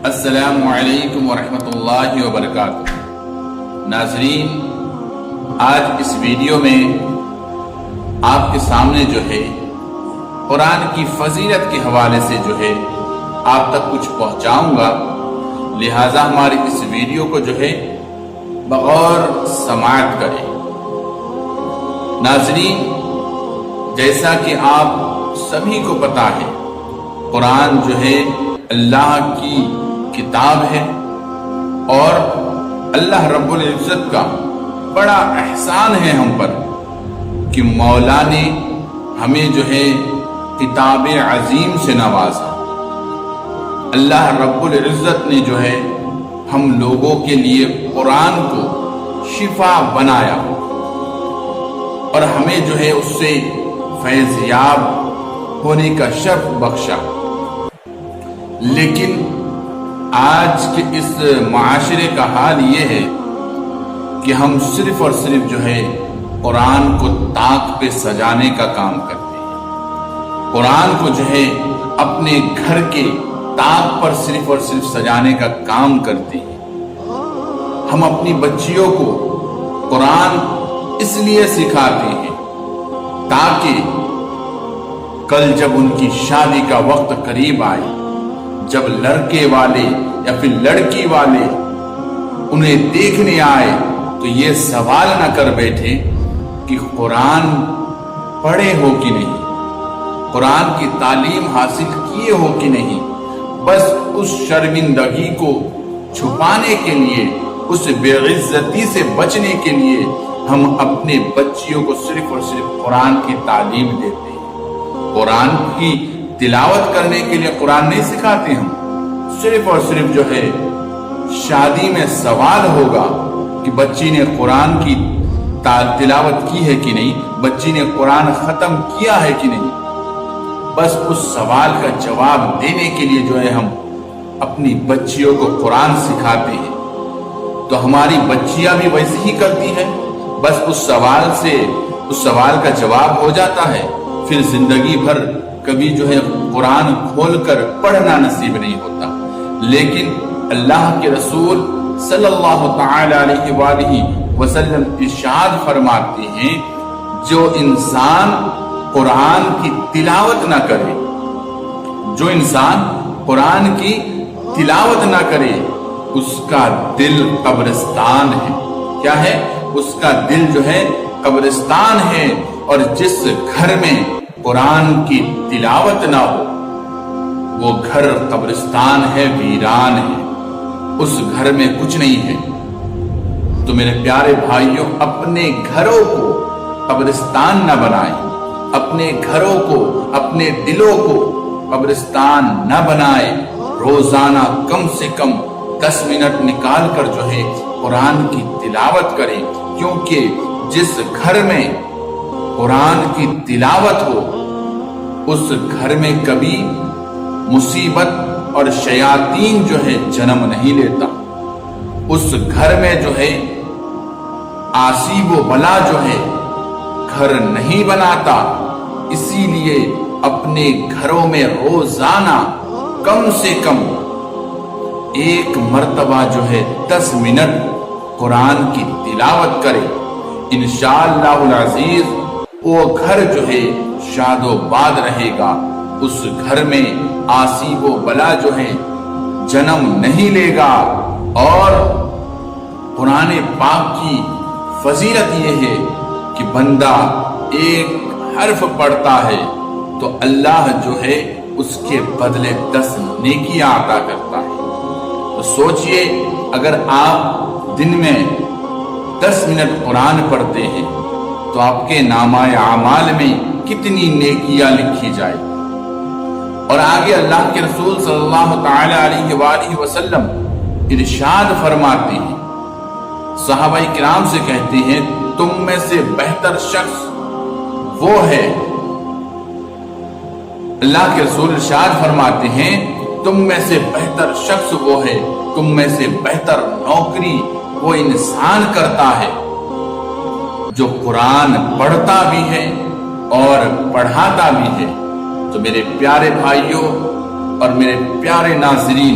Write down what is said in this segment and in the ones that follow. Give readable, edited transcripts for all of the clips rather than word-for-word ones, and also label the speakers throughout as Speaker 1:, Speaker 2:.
Speaker 1: السلام علیکم ورحمۃ اللہ وبرکاتہ۔ ناظرین، آج اس ویڈیو میں آپ کے سامنے جو ہے قرآن کی فضیلت کے حوالے سے جو ہے آپ تک کچھ پہنچاؤں گا، لہٰذا ہماری اس ویڈیو کو جو ہے بغور سماعت کریں۔ ناظرین، جیسا کہ آپ سبھی کو پتا ہے، قرآن جو ہے اللہ کی کتاب ہے اور اللہ رب العزت کا بڑا احسان ہے ہم پر کہ مولا نے ہمیں جو ہے کتاب عظیم سے نوازا۔ اللہ رب العزت نے جو ہے ہم لوگوں کے لیے قرآن کو شفا بنایا اور ہمیں جو ہے اس سے فیض یاب ہونے کا شرف بخشا۔ لیکن آج کے اس معاشرے کا حال یہ ہے کہ ہم صرف اور صرف جو ہے قرآن کو طاق پہ سجانے کا کام کرتے ہیں، قرآن کو جو ہے اپنے گھر کے طاق پر صرف اور صرف سجانے کا کام کرتے ہیں۔ ہم اپنی بچیوں کو قرآن اس لیے سکھاتے ہیں تاکہ کل جب ان کی شادی کا وقت قریب آئے، جب لڑکے والے یا پھر لڑکی والے انہیں دیکھنے آئے تو یہ سوال نہ کر بیٹھے کہ قرآن پڑھے ہو کہ نہیں، قرآن کی تعلیم حاصل کیے ہو کہ نہیں۔ بس اس شرمندگی کو چھپانے کے لیے، اس بے عزتی سے بچنے کے لیے ہم اپنے بچیوں کو صرف اور صرف قرآن کی تعلیم دیتے ہیں۔ قرآن کی تلاوت کرنے کے لیے قرآن نہیں سکھاتے ہم، صرف اور صرف جو ہے شادی میں سوال ہوگا کہ بچی نے قرآن کی تلاوت کی ہے کہ نہیں، بچی نے قرآن ختم کیا ہے کہ نہیں۔ بس اس سوال کا جواب دینے کے لیے جو ہے ہم اپنی بچیوں کو قرآن سکھاتے ہیں، تو ہماری بچیاں بھی ویسے ہی کرتی ہیں۔ بس اس سوال کا جواب ہو جاتا ہے، پھر زندگی بھر کبھی جو ہے قرآن کھول کر پڑھنا نصیب نہیں ہوتا۔ لیکن اللہ کے رسول صلی اللہ تعالی علیہ وآلہ وسلم ارشاد فرماتے ہیں، جو انسان قرآن کی تلاوت نہ کرے، جو انسان قرآن کی تلاوت نہ کرے، اس کا دل قبرستان ہے۔ کیا ہے؟ اس کا دل جو ہے قبرستان ہے، اور جس گھر میں قرآن کی تلاوت نہ ہو وہ گھر قبرستان ہے، ویران ہے، اس گھر میں کچھ نہیں ہے۔ تو میرے پیارے بھائیوں، اپنے گھروں کو قبرستان نہ بنائیں، اپنے گھروں کو، اپنے دلوں کو قبرستان نہ بنائیں۔ روزانہ کم سے کم 10 منٹ نکال کر جو ہے قرآن کی تلاوت کریں، کیونکہ جس گھر میں قرآن کی تلاوت ہو اس گھر میں کبھی مصیبت اور شیاطین جو ہے جنم نہیں لیتا، اس گھر میں جو ہے آسیب و بلا جو ہے گھر نہیں بناتا۔ اسی لیے اپنے گھروں میں روزانہ کم سے کم 1 مرتبہ جو ہے 10 منٹ قرآن کی تلاوت کرے، انشاءاللہ العزیز وہ گھر جو ہے شاد و باد رہے گا، اس گھر میں آسیب و بلا جو ہے جنم نہیں لے گا۔ اور قرآن پاک کی فضیلت یہ ہے کہ بندہ ایک حرف پڑھتا ہے تو اللہ جو ہے اس کے بدلے 10 نیکیاں عطا کرتا ہے۔ تو سوچئے، اگر آپ دن میں 10 منٹ قرآن پڑھتے ہیں تو آپ کے نامہ اعمال میں کتنی نیکیاں لکھی جائے۔ اور آگے اللہ کے رسول صلی اللہ تعالی علیہ وآلہ وسلم ارشاد فرماتے ہیں، صحابہ کرام سے کہتے ہیں، تم میں سے بہتر شخص وہ ہے، اللہ کے رسول ارشاد فرماتے ہیں، تم میں سے بہتر شخص وہ ہے، تم میں سے بہتر نوکری وہ انسان کرتا ہے جو قرآن پڑھتا بھی ہے اور پڑھاتا بھی ہے۔ تو میرے پیارے بھائیوں اور میرے پیارے ناظرین،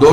Speaker 1: 2